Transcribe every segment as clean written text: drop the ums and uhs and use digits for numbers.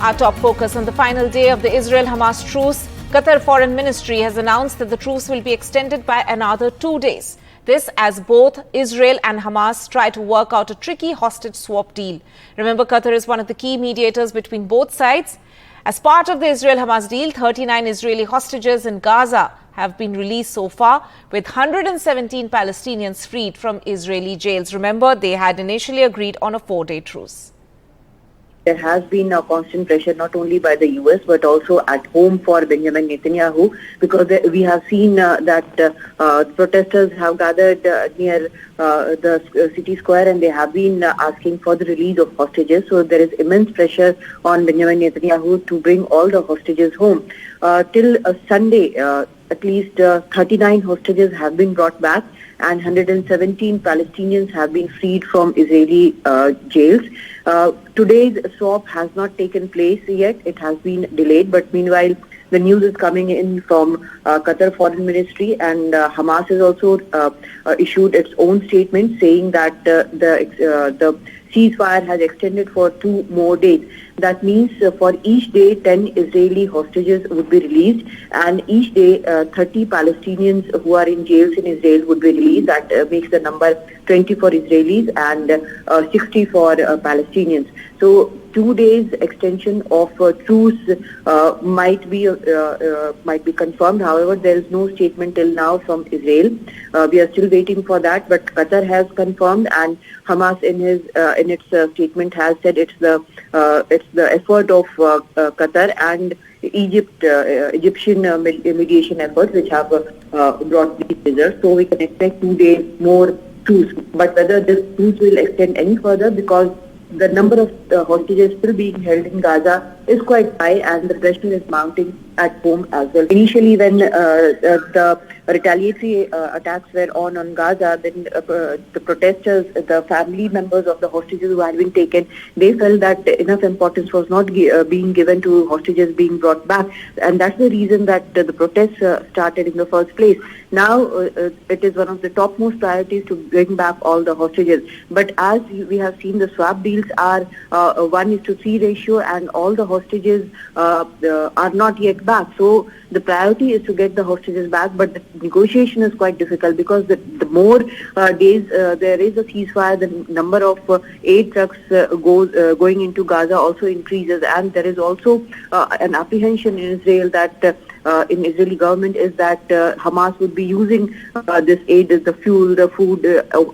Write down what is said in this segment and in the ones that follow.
Our top focus on the final day of the Israel-Hamas Truce. Qatar Foreign Ministry has announced that the truce will be extended by another 2 days. This as both Israel and Hamas try to work out a tricky hostage swap deal. Remember, Qatar is one of the key mediators between both sides. As part of the Israel-Hamas deal, 39 Israeli hostages in Gaza have been released so far, with 117 Palestinians freed from Israeli jails. Remember, they had initially agreed on a 4-day truce. There has been a constant pressure not only by the US but also at home for Benjamin Netanyahu, because we have seen that protesters have gathered near the city square and they have been asking for the release of hostages. So there is immense pressure on Benjamin Netanyahu to bring all the hostages home. Till Sunday, at least 39 hostages have been brought back and 117 Palestinians have been freed from Israeli jails. Today's swap has not taken place yet. It has been delayed, but meanwhile the news is coming in from Qatar Foreign Ministry, and Hamas has also issued its own statement saying that the ceasefire has extended for 2 more days. That means for each day 10 Israeli hostages would be released, and each day 30 Palestinians who are in jails in Israel would be released. That makes the number 20 for Israelis and 60 for Palestinians. So 2 days extension of truce might be confirmed. However, there is no statement till now from Israel. We are still waiting for that, but Qatar has confirmed, and Hamas in its statement has said it's the effort of Qatar and Egyptian mediation efforts which have brought these results. So we can expect 2 days more truce. But whether this truce will extend any further, because the number of hostages still being held in Gaza is quite high and the pressure is mounting at home as well. Initially, when the retaliatory attacks were on Gaza, then the protesters, the family members of the hostages who had been taken, they felt that enough importance was not being given to hostages being brought back, and that's the reason that the protests started in the first place. Now it is one of the topmost priorities to bring back all the hostages. But as we have seen, the swap deals are 1:3 ratio, and all the hostages are not yet back. So the priority is to get the hostages back, but the negotiation is quite difficult, because the more days there is a ceasefire, the number of aid trucks going into Gaza also increases, and there is also an apprehension in Israel that in Israeli government is that Hamas would be using this aid, the fuel, the food,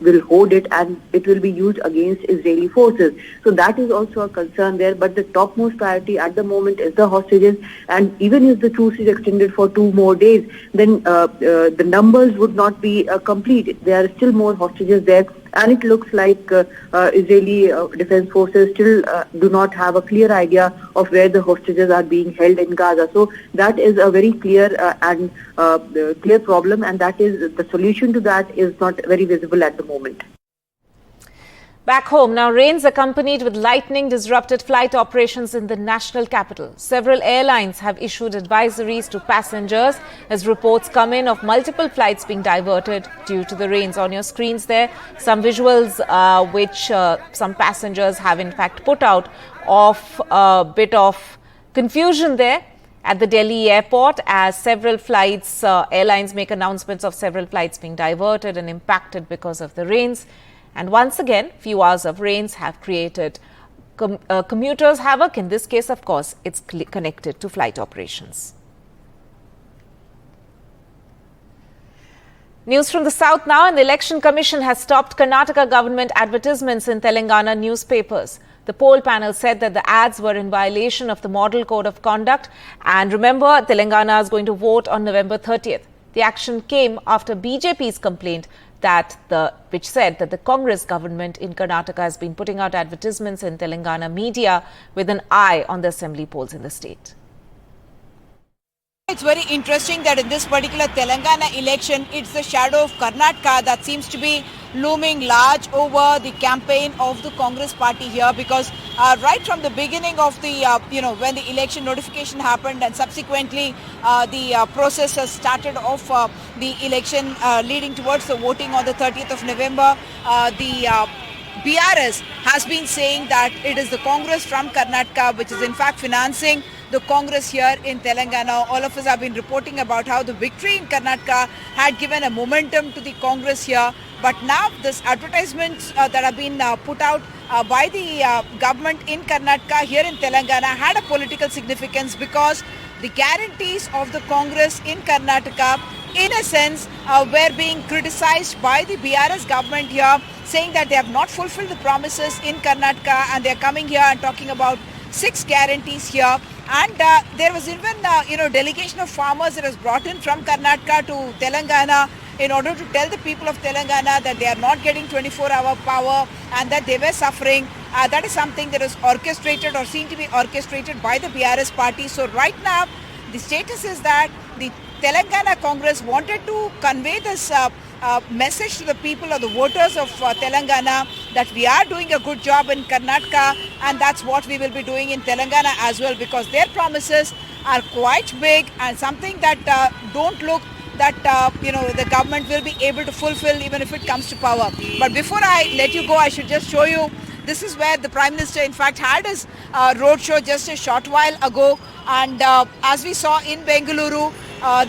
will hoard it, and it will be used against Israeli forces. So that is also a concern there. But the topmost priority at the moment is the hostages, and even if the truce is extended for 2 more days, then the numbers would not be complete. There are still more hostages there, and it looks like Israeli defense forces still do not have a clear idea of where the hostages are being held in Gaza. So that is a very clear and clear problem, and that is the solution to that is not very visible at the moment. Back home now, rains accompanied with lightning disrupted flight operations in the national capital. Several airlines have issued advisories to passengers as reports come in of multiple flights being diverted due to the rains. On your screens there, some visuals which some passengers have in fact put out of a bit of confusion there at the Delhi airport, as several flights, airlines make announcements of several flights being diverted and impacted because of the rains. And once again, few hours of rains have created commuters' havoc. In this case, of course, it's connected to flight operations. News from the south now, and the Election Commission has stopped Karnataka government advertisements in Telangana newspapers. The poll panel said that the ads were in violation of the Model Code of Conduct. And remember, Telangana is going to vote on November 30th. The action came after BJP's complaint which said that the Congress government in Karnataka has been putting out advertisements in Telangana media with an eye on the assembly polls in the state. It's very interesting that in this particular Telangana election, it's the shadow of Karnataka that seems to be looming large over the campaign of the Congress party here, because right from the beginning of the, when the election notification happened and subsequently the process has started of the election leading towards the voting on the 30th of November, the BRS has been saying that it is the Congress from Karnataka which is in fact financing the Congress here in Telangana. All of us have been reporting about how the victory in Karnataka had given a momentum to the Congress here. But now this advertisements that have been put out by the government in Karnataka here in Telangana had a political significance because the guarantees of the Congress in Karnataka in a sense were being criticized by the BRS government here, saying that they have not fulfilled the promises in Karnataka and they are coming here and talking about 6 guarantees here. And there was even delegation of farmers that was brought in from Karnataka to Telangana in order to tell the people of Telangana that they are not getting 24-hour power and that they were suffering. That is something that is orchestrated or seen to be orchestrated by the BRS party. So right now the status is that the Telangana Congress wanted to convey this message to the people or the voters of Telangana that we are doing a good job in Karnataka and that's what we will be doing in Telangana as well, because their promises are quite big and something that don't look that the government will be able to fulfill even if it comes to power. But before I let you go, I should just show you, this is where the Prime Minister in fact had his roadshow just a short while ago, and as we saw in Bengaluru,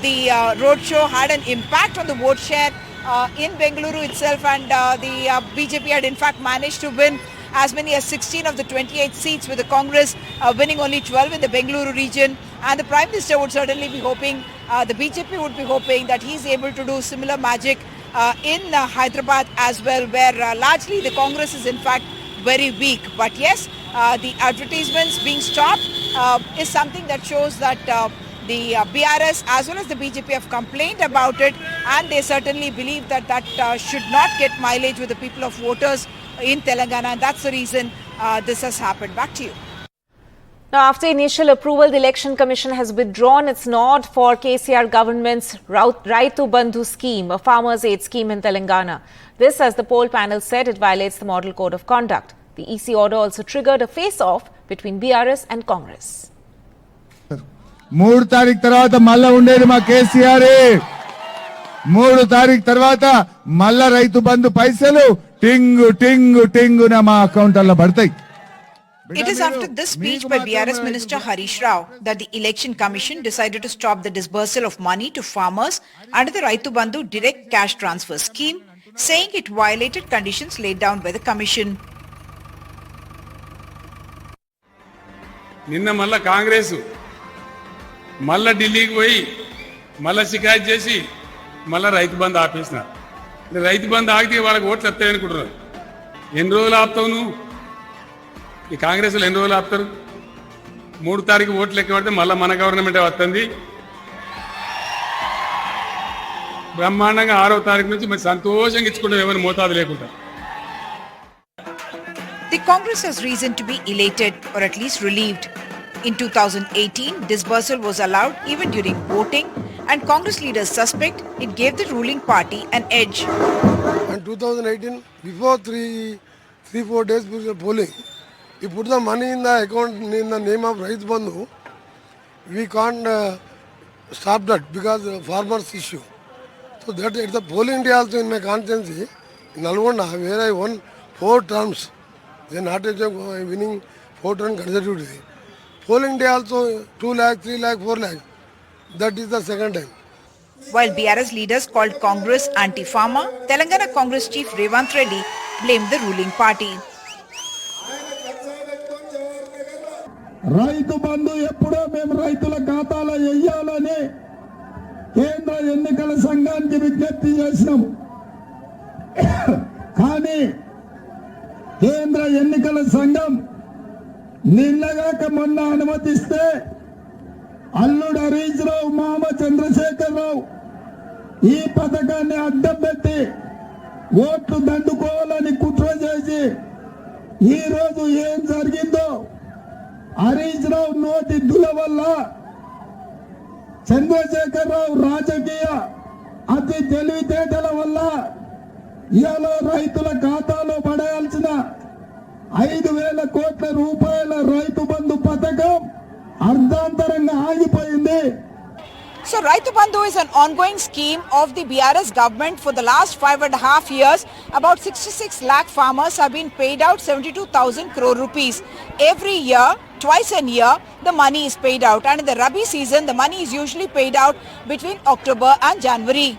the roadshow had an impact on the vote share in Bengaluru itself, and the BJP had in fact managed to win as many as 16 of the 28 seats, with the Congress winning only 12 in the Bengaluru region. And the Prime Minister would certainly be hoping, the BJP would be hoping that he's able to do similar magic in Hyderabad as well, where largely the Congress is in fact very weak. But yes, the advertisements being stopped is something that shows that the BRS as well as the BJP have complained about it, and they certainly believe that that should not get mileage with the people of voters in Telangana, and that's the reason this has happened. Back to you. Now, after initial approval, the Election Commission has withdrawn its nod for KCR government's Rythu Bandhu scheme, a farmers' aid scheme in Telangana. This, as the poll panel said, it violates the Model Code of Conduct. The EC order also triggered a face-off between BRS and Congress. 3 తారీఖు తర్వాత మళ్ళా ఉండేది మా కేసీఆర్. 3 తారీఖు తర్వాత మళ్ళా రైతు బంధు పైసలు టింగు టింగు టింగున మా అకౌంట్లలో పడతాయి. It is after this speech by BRS Minister Harish Rao that the Election Commission decided to stop the disbursal of money to farmers under the Rythu Bandhu direct cash transfer scheme, saying it violated conditions laid down by the Commission. నిన్న మళ్ళా కాంగ్రెస్ మళ్ళా ఢిల్లీకి పోయి మళ్ళా షికాయత్ చేసి మళ్ళా రైతు బంధు ఆపేసినారు. రైతు బంధు ఆగితే వాళ్ళకి ఓట్లు వస్తాయి అనుకుంటున్నారు. ఎన్ని రోజులు ఆపుతావు నువ్వు? ఈ కాంగ్రెస్లో ఎన్ని రోజులు ఆపుతారు? 3 తారీఖు ఓట్లు లెక్క పడితే మళ్ళీ మన గవర్నమెంటే వస్తుంది. బ్రహ్మాండంగా 6వ తారీఖు నుంచి మరి సంతోషంగా ఇచ్చుకుంటాం, ఎవరి మోతాదు లేకుండా. The Congress has reason to be elated or at least relieved. In 2018, disbursal was allowed even during voting, and Congress leaders suspect it gave the ruling party an edge. In 2018, before 3-4 days before polling, you put the money in the account in the name of Rythu Bandhu. We can't stop that because of farmers issue. So that at the polling day also in my constituency, in Nalgonda, where I won 4 terms, then not winning 4 terms consecutively. Polling day also 2 lakh, 3 lakh, 4 lakh. That is the second time. While BRS leaders called Congress anti-farmer, Telangana Congress chief Revant Reddy blamed the ruling party. Rythu Bandhu ఎప్పుడో మేము రైతుల ఖాతాలో వేయాలని కేంద్ర ఎన్నికల సంఘానికి విజ్ఞప్తి చేసినాము. కానీ కేంద్ర ఎన్నికల సంఘం నిన్నగాక మొన్న అనుమతిస్తే అల్లుడు హరీష్ రావు, మామ చంద్రశేఖరరావు ఈ పథకాన్ని అడ్డం పెట్టి ఓట్లు దండుకోవాలని కుట్ర చేసి ఈ రోజు ఏం జరిగిందో, హరీష్ రావు నోటి దుల వల్ల, చంద్రశేఖరరావు రాజకీయ అతి తెలివితేటల వల్ల ఇవాళ రైతుల ఖాతాలో పడేయాల్సిన 5,000 కోట్ల రూపాయల రైతు బంధు పథకం అర్ధాంతరంగా ఆగిపోయింది. So Rythu Bandhu is an ongoing scheme of the BRS government for the last 5.5 years. About 66 lakh farmers have been paid out 72,000 crore rupees. Every year, twice a year, the money is paid out. And in the Rabi season, the money is usually paid out between October and January.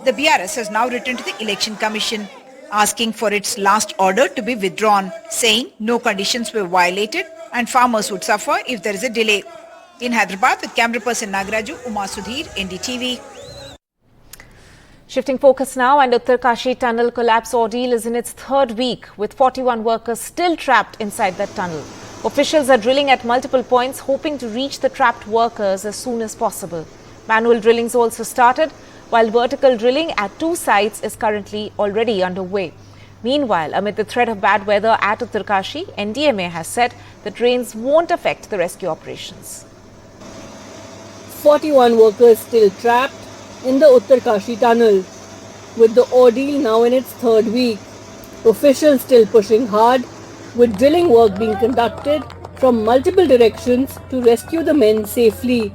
The BRS has now written to the Election Commission asking for its last order to be withdrawn, saying no conditions were violated and farmers would suffer if there is a delay. In Hyderabad, with camera person Nagaraju, Uma Sudhir, NDTV. Shifting focus now, and Uttarkashi tunnel collapse ordeal is in its third week, with 41 workers still trapped inside that tunnel. Officials are drilling at multiple points, hoping to reach the trapped workers as soon as possible. Manual drillings also started, while vertical drilling at 2 sites is currently already underway. Meanwhile, amid the threat of bad weather at Uttarkashi, NDMA has said that rains won't affect the rescue operations. 41 workers still trapped in the Uttarkashi tunnel, with the ordeal now in its third week. Officials still pushing hard, with drilling work being conducted from multiple directions to rescue the men safely.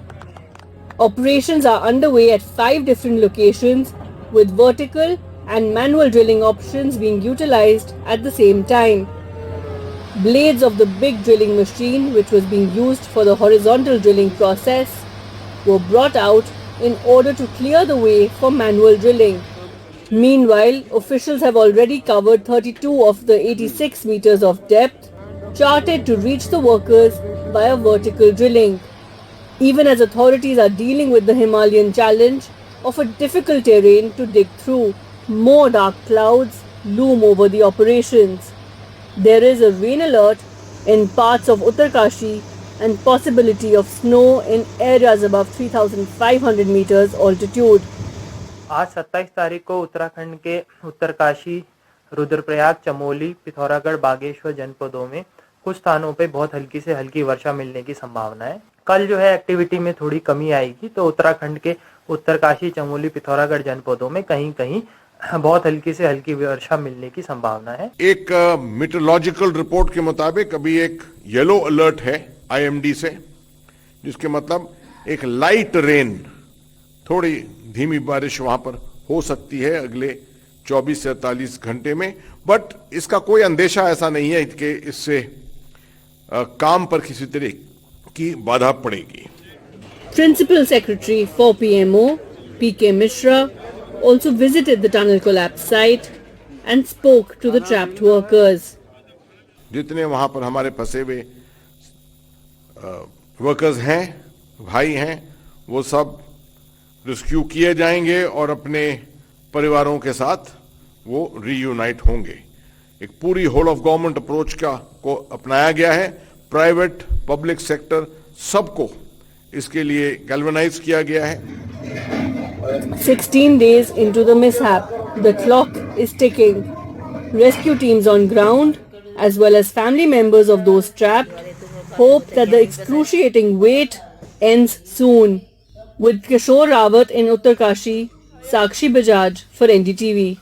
Operations are underway at 5 different locations, with vertical and manual drilling options being utilized at the same time. Blades of the big drilling machine, which was being used for the horizontal drilling process, were brought out in order to clear the way for manual drilling. Meanwhile, officials have already covered 32 of the 86 meters of depth charted to reach the workers via vertical drilling. Even as authorities are dealing with the Himalayan challenge of a difficult terrain to dig through, more dark clouds loom over the operations. There is a rain alert in parts of Uttarkashi and possibility of snow in areas above 3,500 meters altitude. आज 27 तारीख को उत्तराखंड के उत्तरकाशी, रुद्रप्रयाग, चमोली, पिथौरागढ़, बागेश्वर जनपदों में कुछ स्थानों पे बहुत हल्की से हल्की वर्षा मिलने की संभावना है। कल जो है एक्टिविटी में थोड़ी कमी आएगी, तो उत्तराखंड के उत्तरकाशी, चमोली, पिथौरागढ़ जनपदों में कहीं-कहीं बहुत हल्की से हल्की वर्षा मिलने की संभावना है। एक मीटरोलॉजिकल रिपोर्ट के मुताबिक अभी एक येलो अलर्ट है IMD से, जिसके मतलब एक लाइट रेन, थोड़ी धीमी बारिश वहां पर हो सकती है अगले 24 से 48 घंटे में, बट इसका कोई अंदेशा ऐसा नहीं है कि इससे काम पर किसी तरह की बाधा पड़ेगी। Principal Secretary for PMO, PK Mishra, also visited the tunnel collapse site and spoke to the trapped workers. जितने वहां पर हमारे फंसे हुए वर्कर्स हैं, भाई हैं, वो सब रेस्क्यू किए जाएंगे और अपने परिवारों के साथ वो रीयूनाइट होंगे। एक पूरी होल ऑफ गवर्नमेंट अप्रोच को अपनाया गया है। प्राइवेट, पब्लिक सेक्टर सबको इसके लिए गैल्वेनाइज किया गया है। 16 days into the mishap, the clock is ticking. Rescue teams on ground, as well as family members of those trapped, hope that the excruciating wait ends soon. With Kishore Rawat in Uttarkashi, Sakshi Bajaj for NDTV.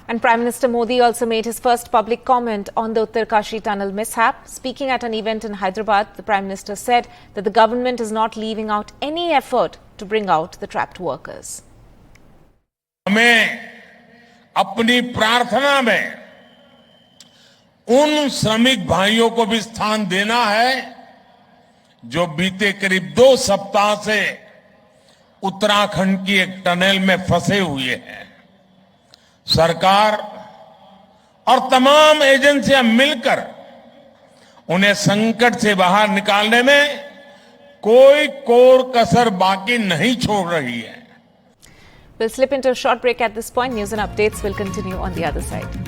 And Prime Minister Modi also made his first public comment on the Uttarkashi tunnel mishap. Speaking at an event in Hyderabad, the Prime Minister said that the government is not leaving out any effort to bring out the trapped workers. हमें अपनी प्रार्थना में उन श्रमिक भाइयों को भी स्थान देना है जो बीते करीब 2 सप्ताह से उत्तराखंड की एक टनल में फंसे हुए हैं। सरकार और तमाम एजेंसियां मिलकर उन्हें संकट से बाहर निकालने में कोई कोर कसर बाकी नहीं छोड़ रही है। We'll slip into a short break at this point. News and updates will continue on the other side.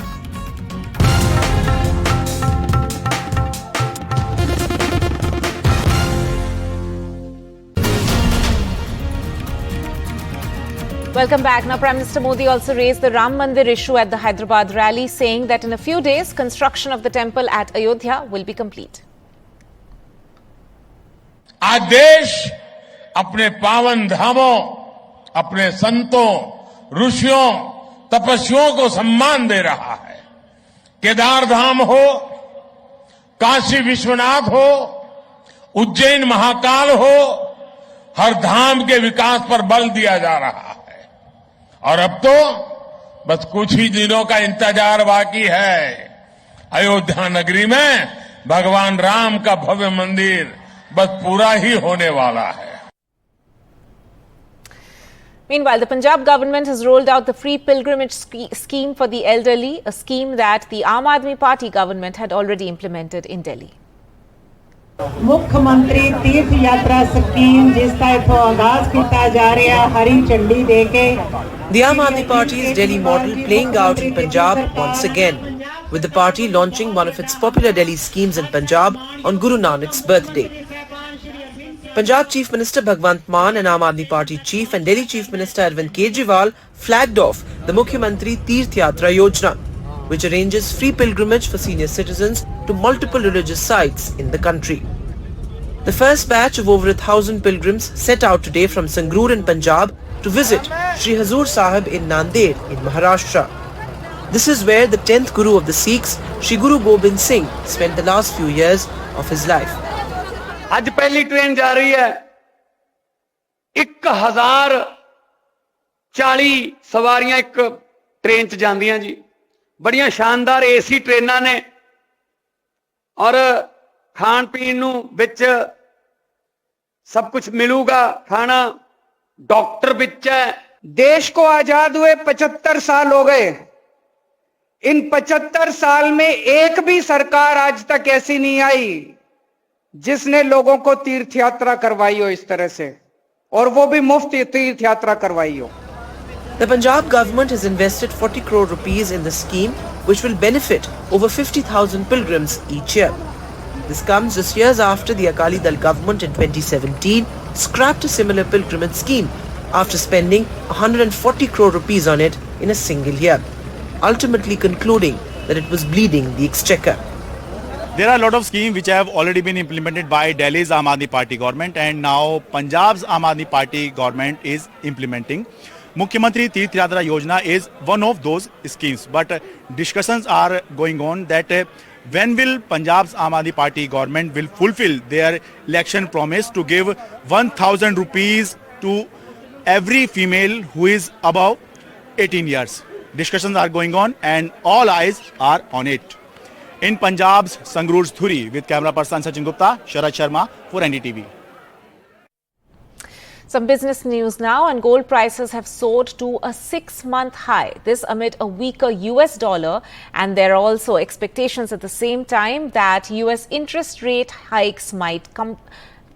Welcome back. Now, Prime Minister Modi also raised the Ram Mandir issue at the Hyderabad rally, saying that in a few days, construction of the temple at Ayodhya will be complete. आज देश अपने पावन धामों, अपने संतों, ऋषियों, तपस्वियों को सम्मान दे रहा है। केदार धाम हो, काशी विश्वनाथ हो, उज्जैन महाकाल हो, हर धाम के विकास पर बल दिया जा रहा है और अब तो बस कुछ ही दिनों का इंतजार बाकी है। अयोध्या नगरी में भगवान राम का भव्य मंदिर बस पूरा ही होने वाला है। Meanwhile, the Punjab government has rolled out the free pilgrimage scheme for the elderly, a scheme that the Aam Aadmi Party government had already implemented in Delhi. मुख्यमंत्री तीर्थ यात्रा स्कीम जिसका आगाज किया जा रहा है हरी झंडी देके। The Aam Aadmi Party's Delhi model playing out in Punjab once again, with the party launching one of its popular Delhi schemes in Punjab on Guru Nanak's birthday. Punjab Chief Minister Bhagwant Mann and Aam Aadmi Party Chief and Delhi Chief Minister Arvind Kejriwal flagged off the Mukhyamantri Tirth Yatra Yojana, which arranges free pilgrimage for senior citizens to multiple religious sites in the country. The first batch of over 1,000 pilgrims set out today from Sangrur in Punjab to visit Sri Hazur Sahib in Nanded in Maharashtra. This is where the 10th Guru of the Sikhs, Sri Guru Gobind Singh, spent the last few years of his life. आज पहली train जा रही है 1040 सवारियां एक train च जांदियां जी। बड़ियां शानदार एसी ट्रेनां ने और खान पीन नूं विच सब कुछ मिलूगा, खाना, डॉक्टर विच है। देश को आजाद हुए 75 साल हो गए। इन 75 साल में एक भी सरकार आज तक ऐसी नहीं आई जिसने लोगों को तीर्थ यात्रा करवाई हो इस तरह से, और वो भी मुफ्त तीर्थ यात्रा करवाई हो। The Punjab government has invested 40 crore rupees in the scheme, which will benefit over 50,000 pilgrims each year. This comes just years after the Akali Dal government in 2017 scrapped a similar pilgrimage scheme after spending 140 crore rupees on it in a single year, ultimately concluding that it was bleeding the exchequer. There are a lot of schemes which have already been implemented by Delhi's Aam Aadmi Party government, and now Punjab's Aam Aadmi Party government is implementing. Mukhyamantri Tirth Yatra Yojana is one of those schemes, but discussions are going on that when will Punjab's Aam Aadmi Party government will fulfill their election promise to give 1,000 rupees to every female who is above 18 years. Discussions are going on and all eyes are on it. In Punjab's Sangrur's Thuri, with camera person Sachin Gupta, Sharad Sharma for NDTV. Some business news now, and gold prices have soared to a 6-month high. This amid a weaker US dollar, and there are also expectations at the same time that US interest rate hikes might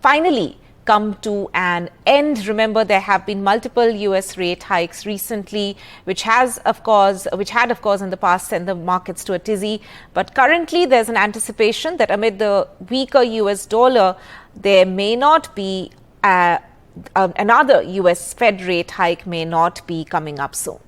finally come to an end. Remember, there have been multiple US rate hikes recently, which had of course in the past sent the markets to a tizzy. But currently there's an anticipation that amid the weaker US dollar, there may not be another US Fed rate hike may not be coming up soon.